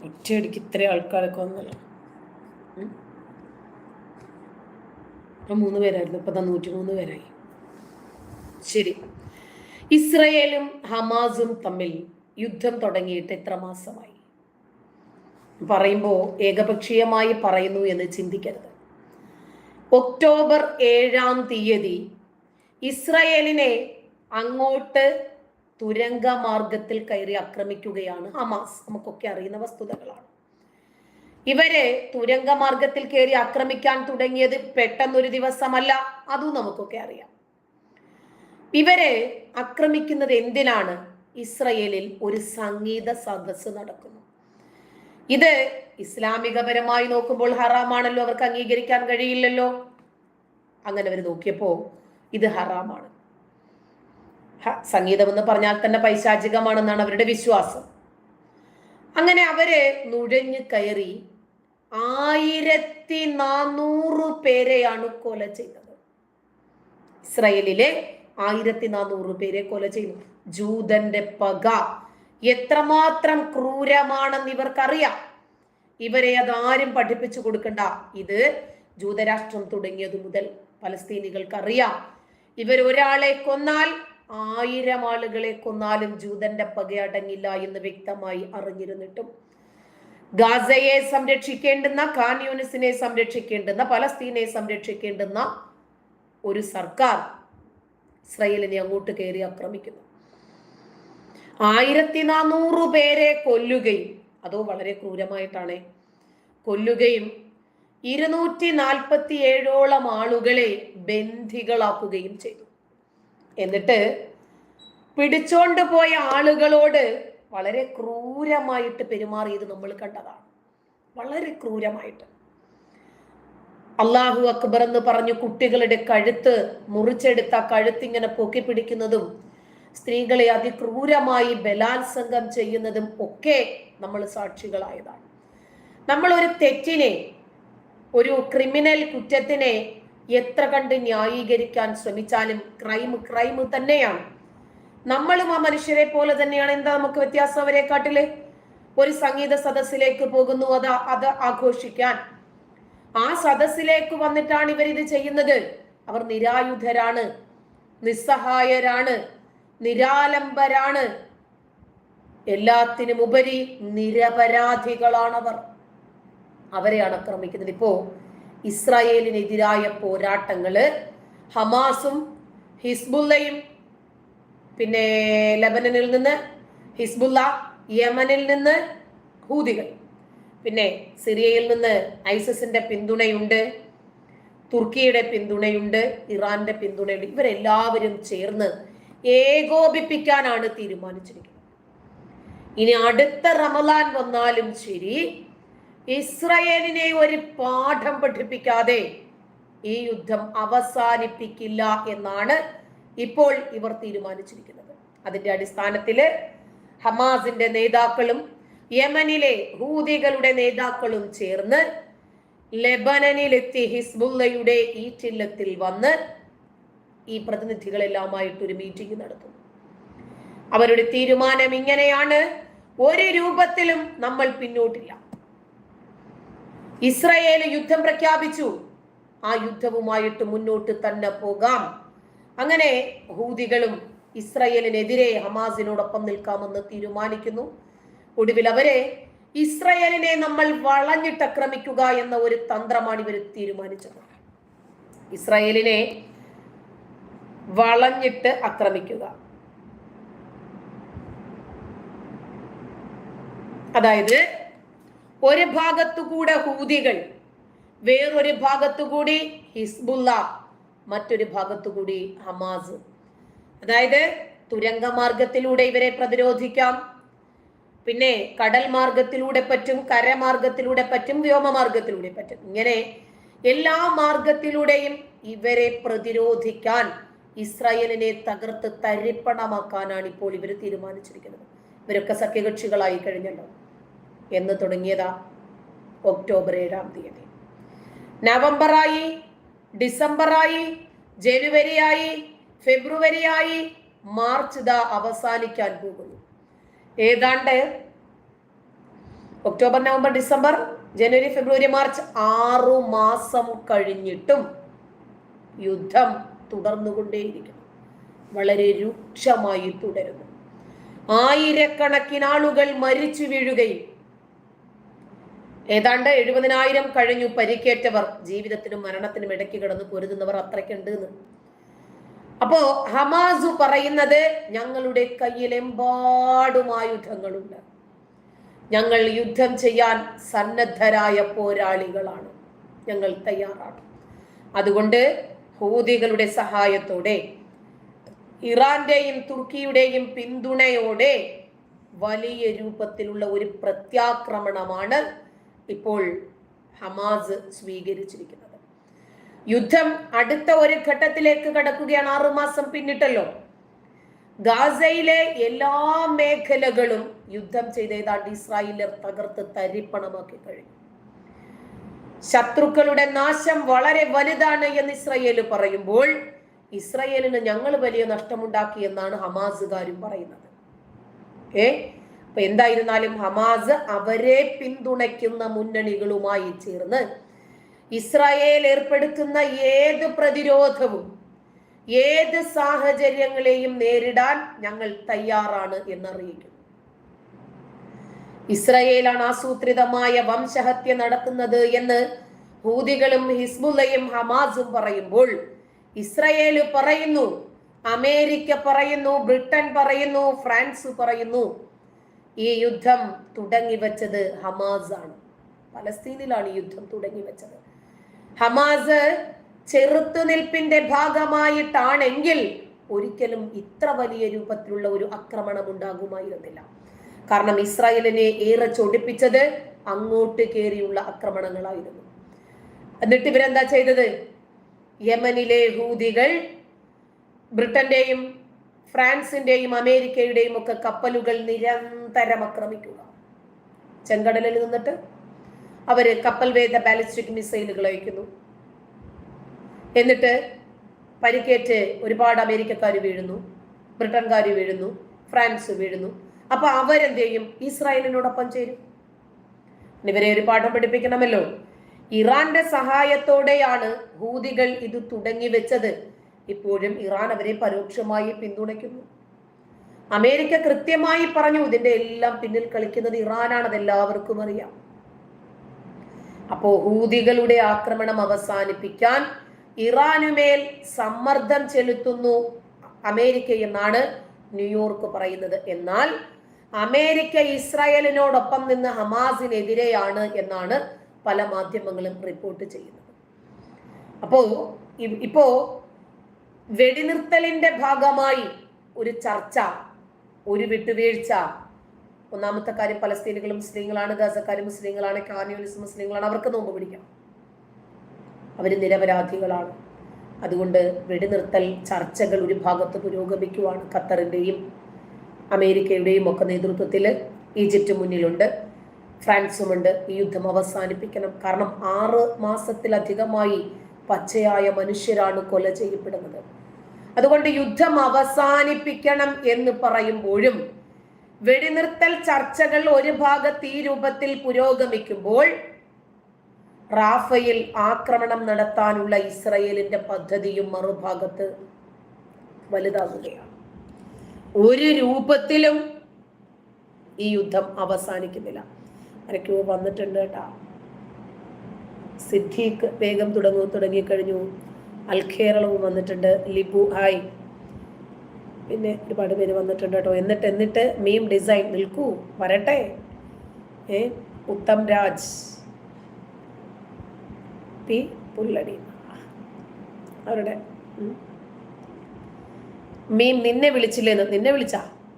ഒറ്റയടിക്ക് ഇത്ര ആൾക്കാരൊക്കെ വന്നല്ലോ. ഇപ്പം 3 പേരായിരുന്നു, ഇപ്പം 103 പേരായി. ശരി, ഇസ്രയേലും ഹമാസും തമ്മിൽ യുദ്ധം തുടങ്ങിയിട്ട് എത്ര മാസമായി? പറയുമ്പോൾ ഏകപക്ഷീയമായി പറയുന്നു എന്ന് ചിന്തിക്കരുത്. ഒക്ടോബർ 7-ാം തീയതി ഇസ്രയേലിനെ അങ്ങോട്ട് തുരങ്ക മാർഗത്തിൽ കയറി ആക്രമിക്കുകയാണ് ഹമാസ്. നമുക്കൊക്കെ അറിയുന്ന വസ്തുതകളാണ്. ഇവര് തുരങ്ക മാർഗത്തിൽ കയറി ആക്രമിക്കാൻ തുടങ്ങിയത് പെട്ടെന്നൊരു ദിവസമല്ല, അതും നമുക്കൊക്കെ അറിയാം. ഇവരെ ആക്രമിക്കുന്നത് എന്തിനാണ്? ഇസ്രയേലിൽ ഒരു സംഗീത സദസ്സ് നടക്കുന്നു. ഇത് ഇസ്ലാമികപരമായി നോക്കുമ്പോൾ ഹറാമാണല്ലോ, അവർക്ക് അംഗീകരിക്കാൻ കഴിയില്ലല്ലോ. അങ്ങനെ അവർ നോക്കിയപ്പോ ഇത് ഹറാമാണ്. സംഗീതം എന്ന് പറഞ്ഞാൽ തന്നെ പൈശാചികമാണെന്നാണ് അവരുടെ വിശ്വാസം. അങ്ങനെ അവര് നുഴഞ്ഞു കയറി 1400 പേരെയാണ് കൊല ചെയ്തത്. ഇസ്രായേലിലെ 1400 പേരെ കൊല ചെയ്തു. ജൂതന്റെ പക എത്രമാത്രം ക്രൂരമാണെന്ന് ഇവർക്കറിയാം. ഇവരെ അതാരും പഠിപ്പിച്ചു കൊടുക്കണ്ട. ഇത് ജൂതരാഷ്ട്രം തുടങ്ങിയത് മുതൽ പലസ്തീനികൾക്ക് അറിയാം. ഇവർ ഒരാളെ കൊന്നാൽ 1000 ആളുകളെ കൊന്നാലും ജൂതന്റെ പകയടങ്ങില്ല എന്ന് വ്യക്തമായി അറിഞ്ഞിരുന്നിട്ടും ഗാസയെ സംരക്ഷിക്കേണ്ടുന്ന, ഖാൻ യൂനിസിനെ സംരക്ഷിക്കേണ്ടുന്ന, പലസ്തീനെ സംരക്ഷിക്കേണ്ടുന്ന ഒരു സർക്കാർ ഇസ്രായേലിനെ അങ്ങോട്ട് കയറി ആക്രമിക്കുന്നു. 1400 പേരെ കൊല്ലുകയും, അതോ വളരെ ക്രൂരമായിട്ടാണ് കൊല്ലുകയും, 247ഓളം ആളുകളെ ബന്ധികളാക്കുകയും ചെയ്തു. എന്നിട്ട് പിടിച്ചോണ്ട് പോയ ആളുകളോട് വളരെ ക്രൂരമായിട്ട് പെരുമാറിയത് നമ്മൾ കണ്ടതാണ്. വളരെ ക്രൂരമായിട്ട്. അല്ലാഹു അക്ബർ എന്ന് പറഞ്ഞു കുട്ടികളുടെ കഴുത്ത് മുറിച്ചെടുത്ത കഴുത്തിങ്ങനെ പൊക്കി പിടിക്കുന്നതും, സ്ത്രീകളെ അതിക്രൂരമായി ബലാത്സംഗം ചെയ്യുന്നതും ഒക്കെ നമ്മൾ സാക്ഷികളായതാണ്. നമ്മൾ ഒരു തെറ്റിനെ, ഒരു ക്രിമിനൽ കുറ്റത്തിനെ എത്ര കണ്ട് ന്യായീകരിക്കാൻ ശ്രമിച്ചാലും ക്രൈം തന്നെയാണ്. നമ്മളും ആ മനുഷ്യരെ പോലെ തന്നെയാണ്. എന്താ നമുക്ക് വ്യത്യാസം അവരെ കാട്ടില്? ഒരു സംഗീത സദസ്സിലേക്ക് പോകുന്നു, അത് ആഘോഷിക്കാൻ. ആ സദസ്സിലേക്ക് വന്നിട്ടാണ് ഇവരിത് ചെയ്യുന്നത്. അവർ നിരായുധരാണ്, നിസ്സഹായരാണ്, നിരാലംബരാണ്. എല്ലാത്തിനും ഉപരി നിരപരാധികളാണവർ. അവരെയാണ് ആക്രമിക്കുന്നത്. ഇപ്പോ ഇസ്രായേലിനെതിരായ പോരാട്ടങ്ങള് ഹമാസും ഹിസ്ബുള്ളയും, പിന്നെ ലെബനനിൽ നിന്ന് ഹിസ്ബുള്ള, യമനിൽ നിന്ന് ഹൂതികൾ, പിന്നെ സിറിയയിൽ നിന്ന് ഐസിസിന്റെ പിന്തുണയുണ്ട്, തുർക്കിയുടെ പിന്തുണയുണ്ട്, ഇറാന്റെ പിന്തുണയുണ്ട്. ഇവരെല്ലാവരും ചേർന്ന് ഏകോപിപ്പിക്കാനാണ് തീരുമാനിച്ചിരിക്കുന്നത്. ഇനി അടുത്ത റമദാൻ വന്നാലും ശരി, ഇസ്രായേലിനെ ഒരു പാഠം പഠിപ്പിക്കാതെ ഈ യുദ്ധം അവസാനിപ്പിക്കില്ല എന്നാണ് ഇപ്പോൾ ഇവർ തീരുമാനിച്ചിരിക്കുന്നത്. അതിന്റെ അടിസ്ഥാനത്തില് ഹമാസിന്റെ നേതാക്കളും യമനിലെ ഹൂതികളുടെ നേതാക്കളും ചേർന്ന് ലെബനനിലെത്തി ഹിസ്ബുള്ളയുടെ ഈറ്റില്ലത്തിൽ വന്ന് ഈ പ്രതിനിധികളെല്ലാമായിട്ട് ഒരു മീറ്റിംഗ് നടത്തുന്നു. അവരുടെ തീരുമാനം ഇങ്ങനെയാണ്: ഒരു രൂപത്തിലും നമ്മൾ പിന്നോട്ടില്ല. ഇസ്രായേൽ യുദ്ധം പ്രഖ്യാപിച്ചു, ആ യുദ്ധവുമായിട്ട് മുന്നോട്ട് തന്നെ പോകാം. അങ്ങനെ ഹൂതികളും ഇസ്രായേലിനെതിരെ ഹമാസിനോടൊപ്പം നിൽക്കാമെന്ന് തീരുമാനിക്കുന്നു. ഒടുവിൽ അവരെ ഇസ്രായേലിനെ നമ്മൾ വളഞ്ഞിട്ട് ആക്രമിക്കുക എന്ന ഒരു തന്ത്രമാണ് ഇവർ തീരുമാനിച്ചത്. ഇസ്രായേലിനെ വളഞ്ഞിട്ട് ആക്രമിക്കുക, അതായത് ഒരു ഭാഗത്തുകൂടെ ഹൂതികൾ, വേറൊരു ഭാഗത്തുകൂടി ഹിസ്ബുള്ള, മറ്റൊരു ഭാഗത്തുകൂടി ഹമാസ്. അതായത് തുരങ്ക മാർഗത്തിലൂടെ ഇവരെ പ്രതിരോധിക്കാം, പിന്നെ കടൽ മാർഗത്തിലൂടെ പറ്റും, കരമാർഗത്തിലൂടെ പറ്റും, വ്യോമമാർഗത്തിലൂടെ പറ്റും. ഇങ്ങനെ എല്ലാ മാർഗത്തിലൂടെയും ഇവരെ പ്രതിരോധിക്കാൻ, ഇസ്രായേലിനെ തകർത്ത് തരിപ്പണമാക്കാനാണ് ഇപ്പോൾ ഇവർ തീരുമാനിച്ചിരിക്കുന്നത്. ഇവരൊക്കെ സഖ്യകക്ഷികളായി കഴിഞ്ഞല്ലോ. എന്ന് തുടങ്ങിയതാ ഒക്ടോബർ 7-ാം തീയതി. നവംബറായി, ഡിസംബറായി, ജനുവരിയായി, ഫെബ്രുവരിയായി, മാർച്ച് അവസാനിക്കാൻ പോകുന്നു. ഏതാണ്ട് ഒക്ടോബർ, നവംബർ, ഡിസംബർ, ജനുവരി, ഫെബ്രുവരി, മാർച്ച് 6 മാസം കഴിഞ്ഞിട്ടും യുദ്ധം തുടർന്നുകൊണ്ടേയിരിക്കുന്നു. വളരെ രൂക്ഷമായി തുടരുന്നു. ആയിരക്കണക്കിന് ആളുകൾ മരിച്ചു വീഴുകയും ഏതാണ്ട് 70,000 കഴിഞ്ഞു പരിക്കേറ്റവർ. ജീവിതത്തിനും മരണത്തിനും ഇടയ്ക്ക് കിടന്ന് പൊരുതുന്നവർ അത്രയ്ക്കുണ്ട് എന്ന്. അപ്പോ ഹമാസ് പറയുന്നത് ഞങ്ങളുടെ കയ്യിൽ എമ്പാടും ആയുധങ്ങളുണ്ട്, ഞങ്ങൾ യുദ്ധം ചെയ്യാൻ സന്നദ്ധരായ പോരാളികളാണ്, ഞങ്ങൾ തയ്യാറാണ്. അതുകൊണ്ട് ഹൂതികളുടെ സഹായത്തോടെ ഇറാന്റെയും തുർക്കിയുടെയും പിന്തുണയോടെ വലിയ രൂപത്തിലുള്ള ഒരു പ്രത്യാക്രമണമാണ് ഇപ്പോൾ ഹമാസ് സ്വീകരിച്ചിരിക്കുന്നത്. യുദ്ധം അടുത്ത ഒരു ഘട്ടത്തിലേക്ക് കടക്കുകയാണ്. 6 മാസം പിന്നിട്ടല്ലോ. ഗാസയിലെ എല്ലാ മേഖലകളും യുദ്ധം ചെയ്ത് ഏതാണ്ട് ഇസ്രായേലിൽ തകർത്ത് തരിപ്പണമാക്കി കഴിഞ്ഞു. ശത്രുക്കളുടെ നാശം വളരെ വലുതാണ് എന്ന് ഇസ്രായേൽ പറയുമ്പോൾ ഇസ്രായേലിന് ഞങ്ങൾ വലിയ നഷ്ടമുണ്ടാക്കി എന്നാണ് ഹമാസുകാരും പറയുന്നത്. അപ്പൊ എന്തായിരുന്നാലും ഹമാസ് അവരെ പിന്തുണയ്ക്കുന്ന മുന്നണികളുമായി ചേർന്ന് ഇസ്രായേൽ ഏർപ്പെടുത്തുന്ന ഏത് പ്രതിരോധവും ഏത് സാഹചര്യങ്ങളെയും നേരിടാൻ ഞങ്ങൾ തയ്യാറാണ് എന്നറിയിക്കുന്നു. ഇസ്രായേലാണ് ആസൂത്രിതമായ വംശഹത്യ നടത്തുന്നത് എന്ന് ഹൂതികളും ഹിസ്ബുള്ളയും ഹമാസും പറയുമ്പോൾ ഇസ്രായേൽ പറയുന്നു, അമേരിക്ക പറയുന്നു, ബ്രിട്ടൻ പറയുന്നു, ഫ്രാൻസ് പറയുന്നു ഈ യുദ്ധം തുടങ്ങിവെച്ചത് ഹമാസ് ആണ്. പലസ്തീനിലാണ് ഈ യുദ്ധം തുടങ്ങിവെച്ചത്. ഹമാസ് ചെറുത്തുനിൽപ്പിന്റെ ഭാഗമായിട്ടാണെങ്കിൽ ഒരിക്കലും ഇത്ര വലിയ രൂപത്തിലുള്ള ഒരു ആക്രമണം ഉണ്ടാകുമായിരുന്നില്ല. കാരണം ഇസ്രായേലിനെ ഏറെ ചൊടിപ്പിച്ചത് അങ്ങോട്ട് കയറിയുള്ള ആക്രമണങ്ങളായിരുന്നു. എന്നിട്ട് ഇവരെന്താ ചെയ്തത്? യമനിലെ ഹൂതികൾ ബ്രിട്ടന്റെയും ഫ്രാൻസിന്റെയും അമേരിക്കയുടെയും ഒക്കെ കപ്പലുകൾ നിരന്തരം ആക്രമിക്കുക. ചെങ്കടലിൽ നിന്നിട്ട് അവര് കപ്പൽ വേദ ബാലിസ്റ്റിക് മിസൈലുകൾ അയക്കുന്നു. എന്നിട്ട് പരിക്കേറ്റ് ഒരുപാട് അമേരിക്കക്കാർ വീഴുന്നു, ബ്രിട്ടൻകാർ വീഴുന്നു, ഫ്രാൻസ് വീഴുന്നു. അപ്പൊ അവരെന്ത് ചെയ്യും? ഇസ്രായേലിനോടൊപ്പം ചേരും. ഇവരെ ഒരു പാഠം പഠിപ്പിക്കണമല്ലോ. ഇറാന്റെ സഹായത്തോടെയാണ് ഹൂതികൾ ഇത് തുടങ്ങി വെച്ചത്. ഇപ്പോഴും ഇറാൻ അവരെ പരോക്ഷമായി പിന്തുണയ്ക്കുന്നു. അമേരിക്ക കൃത്യമായി പറഞ്ഞു ഇതിന്റെ എല്ലാം പിന്നിൽ കളിക്കുന്നത് ഇറാനാണ്, അതെല്ലാവർക്കും അറിയാം. അപ്പോ ഹൂതികളുടെ ആക്രമണം അവസാനിപ്പിക്കാൻ ഇറാനുമേൽ സമ്മർദ്ദം ചെലുത്തുന്നു അമേരിക്ക എന്നാണ് ന്യൂയോർക്ക് പറയുന്നത്. എന്നാൽ അമേരിക്ക ഇസ്രായേലിനോടൊപ്പം നിന്ന് ഹമാസിനെതിരെയാണ് എന്നാണ് പല മാധ്യമങ്ങളും റിപ്പോർട്ട് ചെയ്യുന്നത്. ഇപ്പോ വെടിനിർത്തലിന്റെ ഭാഗമായി ഒരു ചർച്ച, ഒരു വിട്ടുവീഴ്ച. ഒന്നാമത്തെ കാര്യം, പലസ്തീനുകൾ മുസ്ലിങ്ങളാണ്, ഗാസക്കാർ മുസ്ലിങ്ങളാണ്, കാന്യൂനിസ് മുസ്ലിങ്ങളാണ്, അവർക്ക് നോമ്പ് പിടിക്കാം, അവര് നിരപരാധികളാണ്. അതുകൊണ്ട് വെടിനിർത്തൽ ചർച്ചകൾ ഒരു ഭാഗത്ത് പുരോഗമിക്കുവാണ്. ഖത്തറിന്റെയും അമേരിക്കയുടെയും ഒക്കെ നേതൃത്വത്തിൽ ഈജിപ്റ്റ് മുന്നിലുണ്ട്, ഫ്രാൻസുമുണ്ട്. ഈ യുദ്ധം അവസാനിപ്പിക്കണം. കാരണം 6 മാസത്തിലധികമായി പച്ചയായ മനുഷ്യരാണ് കൊല ചെയ്യപ്പെടുന്നത്. അതുകൊണ്ട് യുദ്ധം അവസാനിപ്പിക്കണം എന്ന് പറയുമ്പോഴും വെടിനിർത്തൽ ചർച്ചകൾ ഒരു ഭാഗത്ത് ഈ രൂപത്തിൽ പുരോഗമിക്കുമ്പോൾ റാഫയിൽ ആക്രമണം നടത്താനുള്ള ഇസ്രായേലിന്റെ പദ്ധതിയും മറുഭാഗത്ത് വലുതാകുകയാണ്. ഒരു രൂപത്തിലും ഈ യുദ്ധം അവസാനിക്കുന്നില്ല. ആരൊക്കെയോ വന്നിട്ടുണ്ട് കേട്ടാ. സിദ്ദീഖ് വേഗം തുടങ്ങിക്കഴിഞ്ഞു. അൽഖേറളവും വന്നിട്ടുണ്ട്. ലിബു ഹായ്, പിന്നെ ഒരുപാട് പേര് വന്നിട്ടുണ്ട് കേട്ടോ. എന്നിട്ട് മീം ഡിസൈൻ നിൽക്കൂ, വരട്ടെ. ഉത്തം രാജ് പി പുല്ലടി അവരുടെ മീം നിന്നെ വിളിച്ചില്ലേന്ന്. നിന്നെ വിളിച്ചാ